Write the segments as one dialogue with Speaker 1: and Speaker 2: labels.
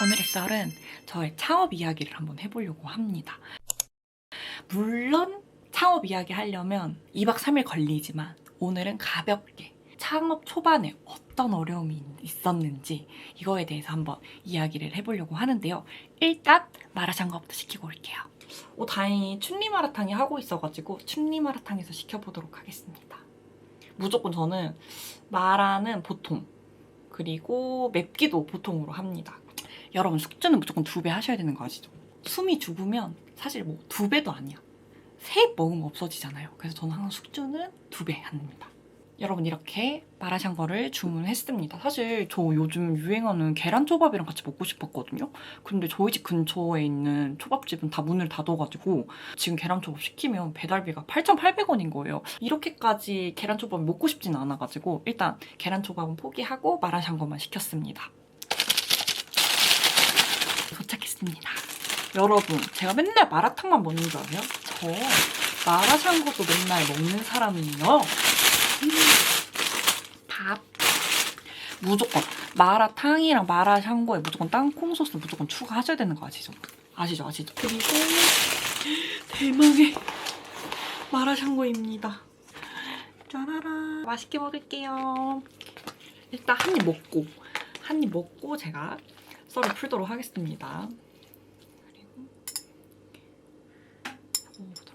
Speaker 1: 오늘의 썰은 저의 창업 이야기를 한번 해보려고 합니다. 물론 창업 이야기 하려면 2박 3일 걸리지만 오늘은 가볍게 창업 초반에 어떤 어려움이 있었는지 이거에 대해서 한번 이야기를 해보려고 하는데요. 일단 마라샹궈부터 시키고 올게요. 다행히 춘리마라탕이 하고 있어가지고 춘리마라탕에서 시켜보도록 하겠습니다. 무조건 저는 마라는 보통, 그리고 맵기도 보통으로 합니다. 여러분 숙주는 무조건 2배 하셔야 되는 거 아시죠? 숨이 죽으면 사실 뭐 2배도 아니야. 3입 먹으면 없어지잖아요. 그래서 저는 항상 숙주는 2배 합니다. 여러분 이렇게 마라샹궈를 주문했습니다. 사실 저 요즘 유행하는 계란초밥이랑 같이 먹고 싶었거든요. 근데 저희 집 근처에 있는 초밥집은 다 문을 닫아가지고 지금 계란초밥 시키면 배달비가 8,800원인 거예요. 이렇게까지 계란초밥이 먹고 싶진 않아가지고 일단 계란초밥은 포기하고 마라샹궈만 시켰습니다. 도착했습니다. 여러분 제가 맨날 마라탕만 먹는 줄 아세요? 저 마라샹궈도 맨날 먹는 사람이에요. 밥 무조건 마라탕이랑 마라샹궈에 무조건 땅콩 소스 무조건 추가하셔야 되는 거 아시죠? 아시죠? 그리고 대망의 마라샹궈입니다. 짜라라 맛있게 먹을게요. 일단 한 입 먹고 제가 썰을 풀도록 하겠습니다. 그리고 먹어보도록 하겠습니다.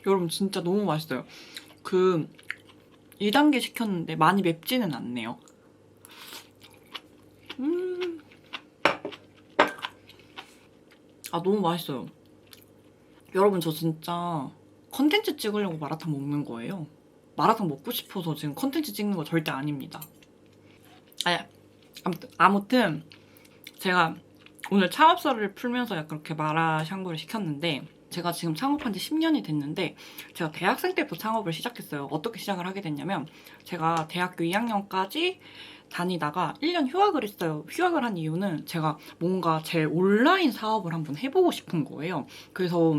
Speaker 1: 여러분 진짜 너무 맛있어요. 2단계 시켰는데 많이 맵지는 않네요. 너무 맛있어요. 여러분 저 진짜 컨텐츠 찍으려고 마라탕 먹는 거예요. 마라탕 먹고 싶어서 지금 컨텐츠 찍는 거 절대 아닙니다. 아무튼 제가 오늘 창업설을 풀면서 약간 그렇게 마라샹궈를 시켰는데 제가 지금 창업한 지 10년이 됐는데 제가 대학생 때부터 창업을 시작했어요. 어떻게 시작을 하게 됐냐면 제가 대학교 2학년까지 다니다가 1년 휴학을 했어요. 휴학을 한 이유는 제가 뭔가 제 온라인 사업을 한번 해보고 싶은 거예요. 그래서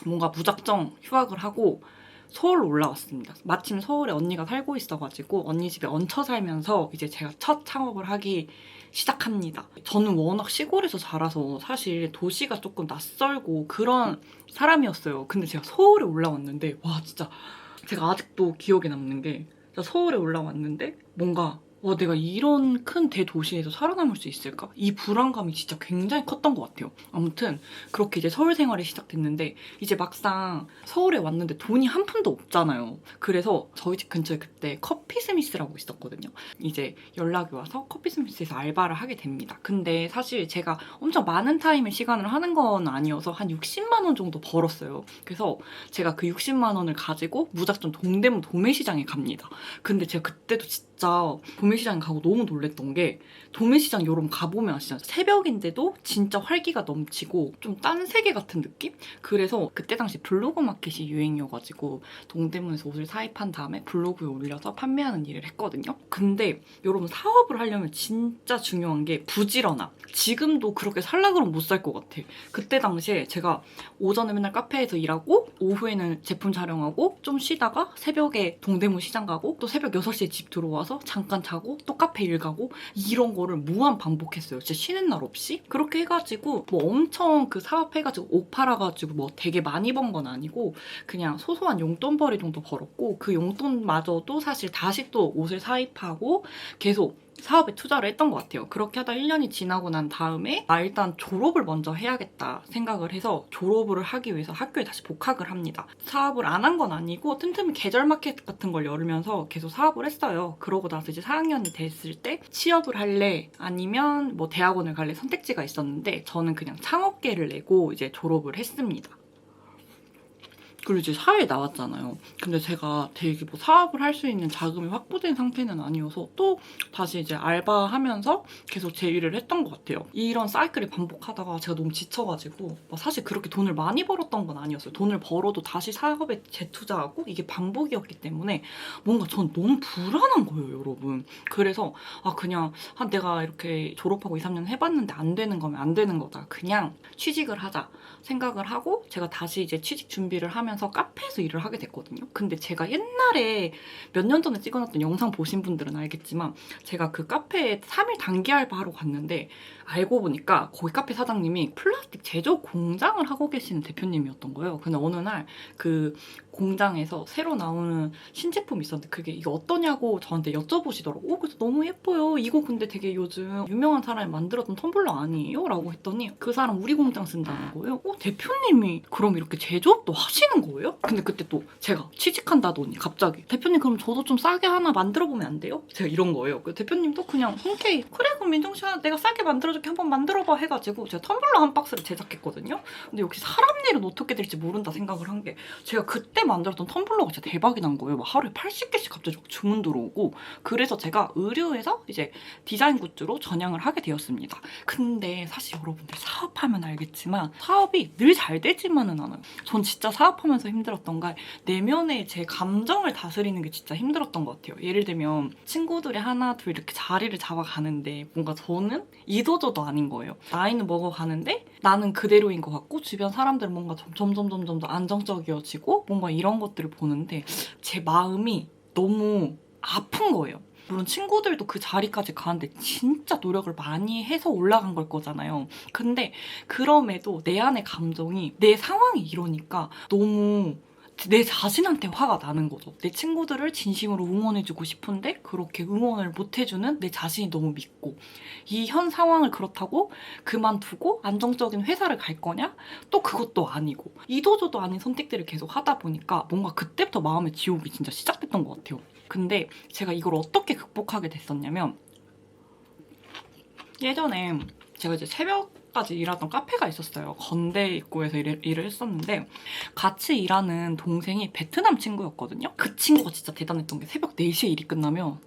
Speaker 1: 뭔가 무작정 휴학을 하고 서울로 올라왔습니다. 마침 서울에 언니가 살고 있어가지고 언니 집에 얹혀 살면서 이제 제가 첫 창업을 하기 시작합니다. 저는 워낙 시골에서 자라서 사실 도시가 조금 낯설고 그런 사람이었어요. 근데 제가 서울에 올라왔는데 와 진짜 제가 아직도 기억에 남는 게 서울에 올라왔는데 뭔가 와 내가 이런 큰 대도시에서 살아남을 수 있을까? 이 불안감이 진짜 굉장히 컸던 것 같아요. 아무튼 그렇게 이제 서울 생활이 시작됐는데 이제 막상 서울에 왔는데 돈이 한 푼도 없잖아요. 그래서 저희 집 근처에 그때 커피 스미스라고 있었거든요. 이제 연락이 와서 커피 스미스에서 알바를 하게 됩니다. 근데 사실 제가 엄청 많은 타임의 시간을 하는 건 아니어서 한 60만 원 정도 벌었어요. 그래서 제가 그 60만 원을 가지고 무작정 동대문 도매시장에 갑니다. 근데 제가 그때도 진짜 도매시장 가고 너무 놀랬던 게 도매시장 여러분 가보면 진짜 새벽인데도 진짜 활기가 넘치고 좀 딴 세계 같은 느낌? 그래서 그때 당시 블로그 마켓이 유행이어가지고 동대문에서 옷을 사입한 다음에 블로그에 올려서 판매하는 일을 했거든요. 근데 여러분 사업을 하려면 진짜 중요한 게 부지런함. 지금도 그렇게 살라 그러면 못 살 것 같아. 그때 당시에 제가 오전에 맨날 카페에서 일하고 오후에는 제품 촬영하고 좀 쉬다가 새벽에 동대문 시장 가고 또 새벽 6시에 집 들어와서 잠깐 자고 또 카페 일 가고 이런 거를 무한 반복했어요. 진짜 쉬는 날 없이. 그렇게 해가지고 뭐 엄청 그 사업해가지고 옷 팔아가지고 뭐 되게 많이 번 건 아니고 그냥 소소한 용돈벌이 정도 벌었고 그 용돈마저도 사실 다시 또 옷을 사입하고 계속 사업에 투자를 했던 것 같아요. 그렇게 하다 1년이 지나고 난 다음에 일단 졸업을 먼저 해야겠다 생각을 해서 졸업을 하기 위해서 학교에 다시 복학을 합니다. 사업을 안 한 건 아니고 틈틈이 계절 마켓 같은 걸 열으면서 계속 사업을 했어요. 그러고 나서 이제 4학년이 됐을 때 취업을 할래 아니면 뭐 대학원을 갈래 선택지가 있었는데 저는 그냥 창업계를 내고 이제 졸업을 했습니다. 그리고 이제 사회에 나왔잖아요. 근데 제가 되게 뭐 사업을 할 수 있는 자금이 확보된 상태는 아니어서 또 다시 이제 알바하면서 계속 제 일을 했던 것 같아요. 이런 사이클을 반복하다가 제가 너무 지쳐가지고 사실 그렇게 돈을 많이 벌었던 건 아니었어요. 돈을 벌어도 다시 사업에 재투자하고 이게 반복이었기 때문에 뭔가 전 너무 불안한 거예요, 여러분. 그래서 그냥 내가 이렇게 졸업하고 2, 3년 해봤는데 안 되는 거면 안 되는 거다. 그냥 취직을 하자 생각을 하고 제가 다시 이제 취직 준비를 하면서 카페에서 일을 하게 됐거든요. 근데 제가 옛날에 몇 년 전에 찍어놨던 영상 보신 분들은 알겠지만 제가 그 카페에 3일 단기 알바하러 갔는데 알고 보니까 거기 카페 사장님이 플라스틱 제조 공장을 하고 계시는 대표님이었던 거예요. 근데 어느 날 그 공장에서 새로 나오는 신제품이 있었는데 그게 이거 어떠냐고 저한테 여쭤보시더라고요. 그래서 너무 예뻐요. 이거 근데 되게 요즘 유명한 사람이 만들었던 텀블러 아니에요? 라고 했더니 그 사람 우리 공장 쓴다는 거예요. 대표님이 그럼 이렇게 제조업도 하시는 거예요? 근데 그때 또 제가 취직한다더니 갑자기 대표님 그럼 저도 좀 싸게 하나 만들어보면 안 돼요? 제가 이런 거예요. 그 대표님도 그냥 흔쾌히 그래 그럼 민정씨야 내가 싸게 만들어줄게 한번 만들어봐 해가지고 제가 텀블러 한 박스를 제작했거든요. 근데 역시 사람 일은 어떻게 될지 모른다 생각을 한 게 제가 그때 만들었던 텀블러가 진짜 대박이 난 거예요. 막 하루에 80개씩 갑자기 주문 들어오고 그래서 제가 의류에서 이제 디자인 굿즈로 전향을 하게 되었습니다. 근데 사실 여러분들 사업하면 알겠지만 사업이 늘 잘 되지만은 않아요. 전 진짜 사업하면서 힘들었던 게 내면의 제 감정을 다스리는 게 진짜 힘들었던 것 같아요. 예를 들면 친구들이 하나 둘 이렇게 자리를 잡아가는데 뭔가 저는 이도저도 아닌 거예요. 나이는 먹어가는데 나는 그대로인 것 같고 주변 사람들은 뭔가 점점 더 안정적이어지고 뭔가 이런 것들을 보는데 제 마음이 너무 아픈 거예요. 물론 친구들도 그 자리까지 가는데 진짜 노력을 많이 해서 올라간 걸 거잖아요. 근데 그럼에도 내 안의 감정이 내 상황이 이러니까 너무 내 자신한테 화가 나는 거죠. 내 친구들을 진심으로 응원해주고 싶은데 그렇게 응원을 못해주는 내 자신이 너무 밉고 이 현 상황을 그렇다고 그만두고 안정적인 회사를 갈 거냐? 또 그것도 아니고 이도저도 아닌 선택들을 계속 하다 보니까 뭔가 그때부터 마음의 지옥이 진짜 시작됐던 것 같아요. 근데 제가 이걸 어떻게 극복하게 됐었냐면 예전에 제가 이제 새벽까지 일하던 카페가 있었어요. 건대 입구에서 일을 했었는데 같이 일하는 동생이 베트남 친구였거든요. 그 친구가 진짜 대단했던 게 새벽 4시에 일이 끝나면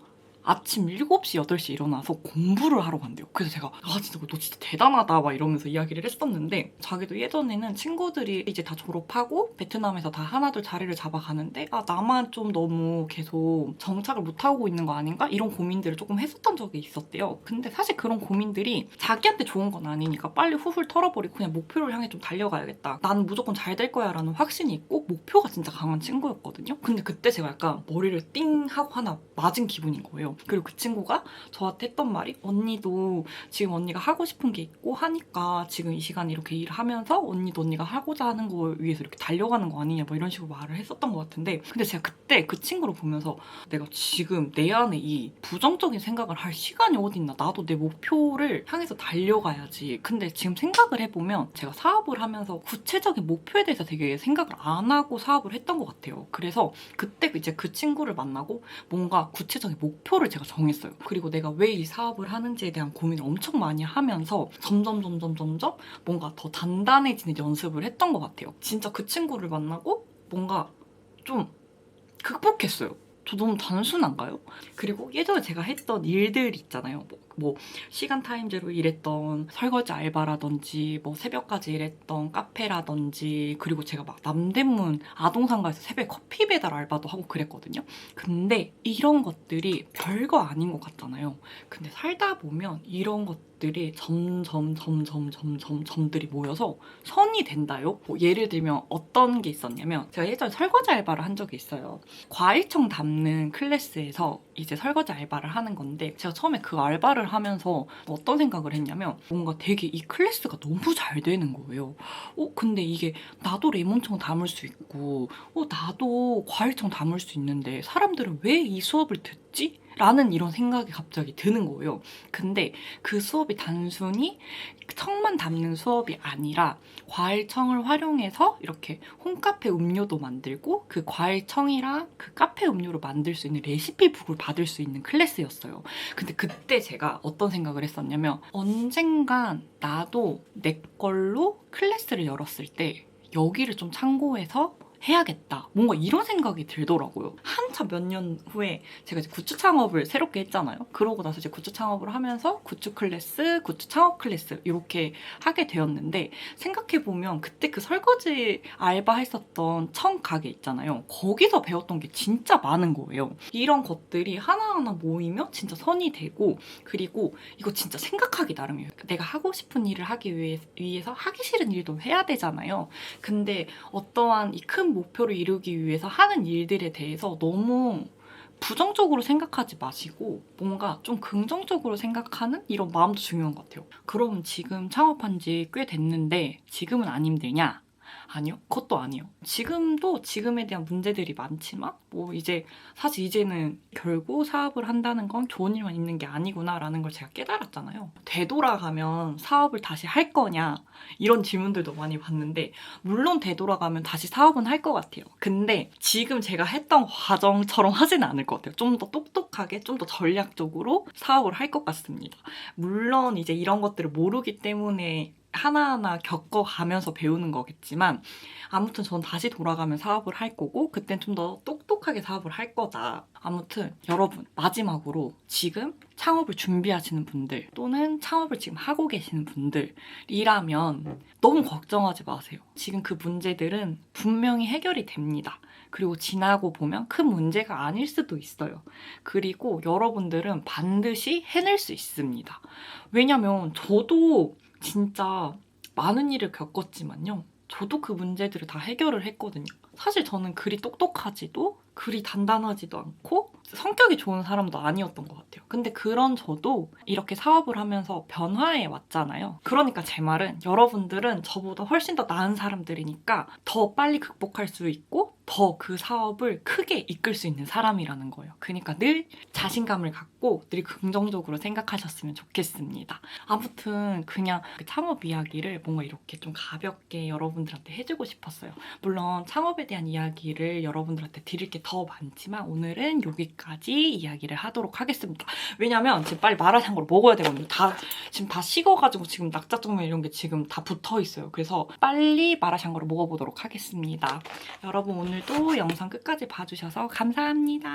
Speaker 1: 아침 7시, 8시에 일어나서 공부를 하러 간대요. 그래서 제가 진짜 너 진짜 대단하다 막 이러면서 이야기를 했었는데 자기도 예전에는 친구들이 이제 다 졸업하고 베트남에서 다 하나둘 자리를 잡아가는데 나만 좀 너무 계속 정착을 못하고 있는 거 아닌가? 이런 고민들을 조금 했었던 적이 있었대요. 근데 사실 그런 고민들이 자기한테 좋은 건 아니니까 빨리 훌훌 털어버리고 그냥 목표를 향해 좀 달려가야겠다. 나는 무조건 잘 될 거야 라는 확신이 있고 목표가 진짜 강한 친구였거든요. 근데 그때 제가 약간 머리를 띵 하고 하나 맞은 기분인 거예요. 그리고 그 친구가 저한테 했던 말이 언니도 지금 언니가 하고 싶은 게 있고 하니까 지금 이 시간에 이렇게 일을 하면서 언니도 언니가 하고자 하는 걸 위해서 이렇게 달려가는 거 아니냐 뭐 이런 식으로 말을 했었던 것 같은데 근데 제가 그때 그 친구를 보면서 내가 지금 내 안에 이 부정적인 생각을 할 시간이 어딨나 나도 내 목표를 향해서 달려가야지. 근데 지금 생각을 해보면 제가 사업을 하면서 구체적인 목표에 대해서 되게 생각을 안 하고 사업을 했던 것 같아요. 그래서 그때 이제 그 친구를 만나고 뭔가 구체적인 목표를 제가 정했어요. 그리고 내가 왜 이 사업을 하는지에 대한 고민을 엄청 많이 하면서 점점 뭔가 더 단단해지는 연습을 했던 것 같아요. 진짜 그 친구를 만나고 뭔가 좀 극복했어요. 저 너무 단순한가요? 그리고 예전에 제가 했던 일들 있잖아요. 뭐 시간 타임제로 일했던 설거지 알바라든지 뭐 새벽까지 일했던 카페라든지 그리고 제가 막 남대문 아동상가에서 새벽에 커피 배달 알바도 하고 그랬거든요. 근데 이런 것들이 별거 아닌 것 같잖아요. 근데 살다 보면 이런 것들이 점들이 모여서 선이 된다요. 뭐 예를 들면 어떤 게 있었냐면 제가 예전에 설거지 알바를 한 적이 있어요. 과일청 담는 클래스에서 이제 설거지 알바를 하는 건데 제가 처음에 그 알바를 하면서 어떤 생각을 했냐면 뭔가 되게 이 클래스가 너무 잘 되는 거예요. 근데 이게 나도 레몬청 담을 수 있고 나도 과일청 담을 수 있는데 사람들은 왜 이 수업을 듣지? 라는 이런 생각이 갑자기 드는 거예요. 근데 그 수업이 단순히 청만 담는 수업이 아니라 과일청을 활용해서 이렇게 홈카페 음료도 만들고 그 과일청이랑 그 카페 음료로 만들 수 있는 레시피북을 받을 수 있는 클래스였어요. 근데 그때 제가 어떤 생각을 했었냐면 언젠간 나도 내 걸로 클래스를 열었을 때 여기를 좀 참고해서 해야겠다. 뭔가 이런 생각이 들더라고요. 한참 몇 년 후에 제가 이제 굿즈 창업을 새롭게 했잖아요. 그러고 나서 이제 굿즈 창업을 하면서 굿즈 클래스, 굿즈 창업 클래스 이렇게 하게 되었는데 생각해보면 그때 그 설거지 알바했었던 청 가게 있잖아요. 거기서 배웠던 게 진짜 많은 거예요. 이런 것들이 하나하나 모이면 진짜 선이 되고 그리고 이거 진짜 생각하기 나름이에요. 내가 하고 싶은 일을 하기 위해서 하기 싫은 일도 해야 되잖아요. 근데 어떠한 이 큰 목표를 이루기 위해서 하는 일들에 대해서 너무 부정적으로 생각하지 마시고 뭔가 좀 긍정적으로 생각하는 이런 마음도 중요한 것 같아요. 그럼 지금 창업한 지 꽤 됐는데 지금은 안 힘들냐? 아니요. 그것도 아니에요. 지금도 지금에 대한 문제들이 많지만 뭐 이제 사실 이제는 결국 사업을 한다는 건 좋은 일만 있는 게 아니구나라는 걸 제가 깨달았잖아요. 되돌아가면 사업을 다시 할 거냐 이런 질문들도 많이 받는데 물론 되돌아가면 다시 사업은 할 것 같아요. 근데 지금 제가 했던 과정처럼 하지는 않을 것 같아요. 좀 더 똑똑하게 좀 더 전략적으로 사업을 할 것 같습니다. 물론 이제 이런 것들을 모르기 때문에 하나하나 겪어가면서 배우는 거겠지만 아무튼 전 다시 돌아가면 사업을 할 거고 그땐 좀 더 똑똑하게 사업을 할 거다. 아무튼 여러분 마지막으로 지금 창업을 준비하시는 분들 또는 창업을 지금 하고 계시는 분들이라면 너무 걱정하지 마세요. 지금 그 문제들은 분명히 해결이 됩니다. 그리고 지나고 보면 큰 문제가 아닐 수도 있어요. 그리고 여러분들은 반드시 해낼 수 있습니다. 왜냐면 저도 진짜 많은 일을 겪었지만요. 저도 그 문제들을 다 해결을 했거든요. 사실 저는 그리 똑똑하지도 그리 단단하지도 않고 성격이 좋은 사람도 아니었던 것 같아요. 근데 그런 저도 이렇게 사업을 하면서 변화해 왔잖아요. 그러니까 제 말은 여러분들은 저보다 훨씬 더 나은 사람들이니까 더 빨리 극복할 수 있고 더 그 사업을 크게 이끌 수 있는 사람이라는 거예요. 그러니까 늘 자신감을 갖고 늘 긍정적으로 생각하셨으면 좋겠습니다. 아무튼 그냥 그 창업 이야기를 뭔가 이렇게 좀 가볍게 여러분들한테 해주고 싶었어요. 물론 창업에 대한 이야기를 여러분들한테 드릴 게 더 많지만 오늘은 여기까지 이야기를 하도록 하겠습니다. 왜냐면 지금 빨리 마라샹궈를 먹어야 되거든요. 지금 다 식어가지고 지금 낙자정면 이런 게 지금 다 붙어 있어요. 그래서 빨리 마라샹궈를 먹어보도록 하겠습니다. 여러분 오늘도 영상 끝까지 봐주셔서 감사합니다.